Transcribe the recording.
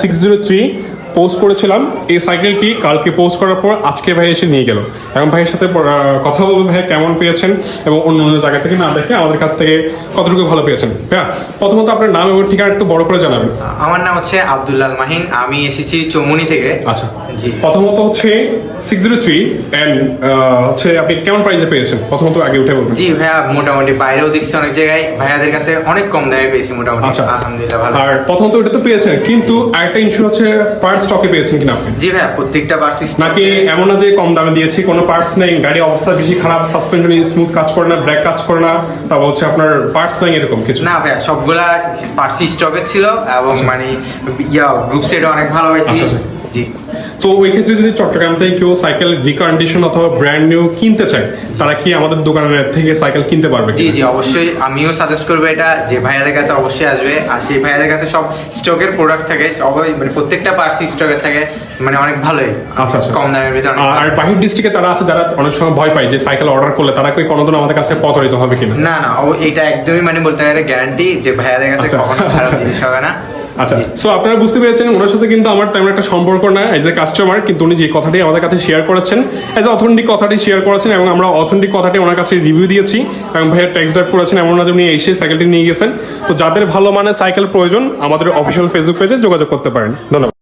603 post করেছিলাম। এই সাইকেলটি কালকে পোস্ট করার পর আজকে ভাই এসে নিয়ে গেল এবং ভাইয়ের সাথে কথা বলবো ভাই কেমন পেয়েছেন এবং অন্য অন্য জায়গা থেকে না দেখে আমাদের কাছ থেকে কতটুকু ভালো পেয়েছেন। হ্যাঁ, প্রথমত আপনার নাম এবং ঠিকানা একটু বড় করে জানাবেন। আমার নাম হচ্ছে আব্দুল্লাল মাহিন, আমি এসেছি চৌমুনি থেকে। আচ্ছা জি, প্রথমত হচ্ছে 603 এন্ড হচ্ছে আপনি কেমন প্রাইসে পেয়েছেন প্রথমত আগে উঠে বলবেন। জি ভাইয়া, মোটামুটি বাইরেও দেখছি অনেক জায়গায় ভাইয়াদের কাছে অনেক কম দামে পেয়েছি মোটামুটি। আচ্ছা, আলহামদুলিল্লাহ ভালো। আর প্রথমত ওটা তো পেয়েছেন, কিন্তু আরেকটা ইস্যু হচ্ছে পার্টস স্টকে পেয়েছেন কিনা আপনি? জি ভাইয়া, প্রত্যেকটা পার্সিস নাকি এমন না যে কম দামে দিয়েছি কোনো পার্টস নেই, গাড়ির অবস্থা বেশি খারাপ, সাসপেনশন স্মুথ কাজ করে না, ব্রেক কাজ করে না, তারপর হচ্ছে আপনার পার্টস নেই এরকম কিছু? না ভাইয়া, সবগুলা পার্সি স্টকের ছিল এবং মানে গ্রুপ সেট অনেক ভালো হয়েছে। আচ্ছা, আচ্ছা। জি, তো ওই ক্ষেত্রে যদি চট্টগ্রাম থেকে কেউ সাইকেল রিকন্ডিশন অথবা ব্র্যান্ড নিউ কিনতে চায়, তারা কি আমাদের দোকানের থেকে সাইকেল কিনতে পারবে? জি জি অবশ্যই, আমিও সাজেস্ট করবো এটা যে ভাইয়াদের কাছে অবশ্যই আসবে। আর সেই ভাইয়াদের কাছে সব স্টকের প্রোডাক্ট থাকে, সবাই মানে প্রত্যেকটা পার্সি স্টকের থাকে, মানে অনেক ভালোই। আচ্ছা, আচ্ছা। কম দামের ভিতরে অনেক আর ভালো। বাহির ডিস্ট্রিক্টে তারা আছে যারা অনেক সময় ভয় পায় যে সাইকেল অর্ডার করলে তারা কি কোনোদিন আমাদের কাছে প্রতারিত হবে কিনা? না না, এটা একদমই মানে বলতে গেলে গ্যারান্টি যে ভাইয়াদের কাছে আচ্ছা, কখনো খারাপ আচ্ছা। জিনিস হবে না। আচ্ছা, সো আপনারা বুঝতে পেরেছেন ওনার সাথে কিন্তু আমার তেমন একটা সম্পর্ক না এজ এ কাস্টমার, কিন্তু উনি যে কথাটি আমাদের কাছে শেয়ার করেছেন এজ এ অথেন্টিক কথাটি শেয়ার করেছেন এবং আমরা অথেন্টিক কথাটি ওনার কাছে রিভিউ দিয়েছি এবং ভাইয়ের টেক্সট ড্রাইভ করেছেন, এমন না যে উনি এসে সাইকেলটি নিয়ে গেছেন। তো যাদের ভালো মানের সাইকেল প্রয়োজন আমাদের অফিসিয়াল ফেসবুক পেজে যোগাযোগ করতে পারেন। ধন্যবাদ।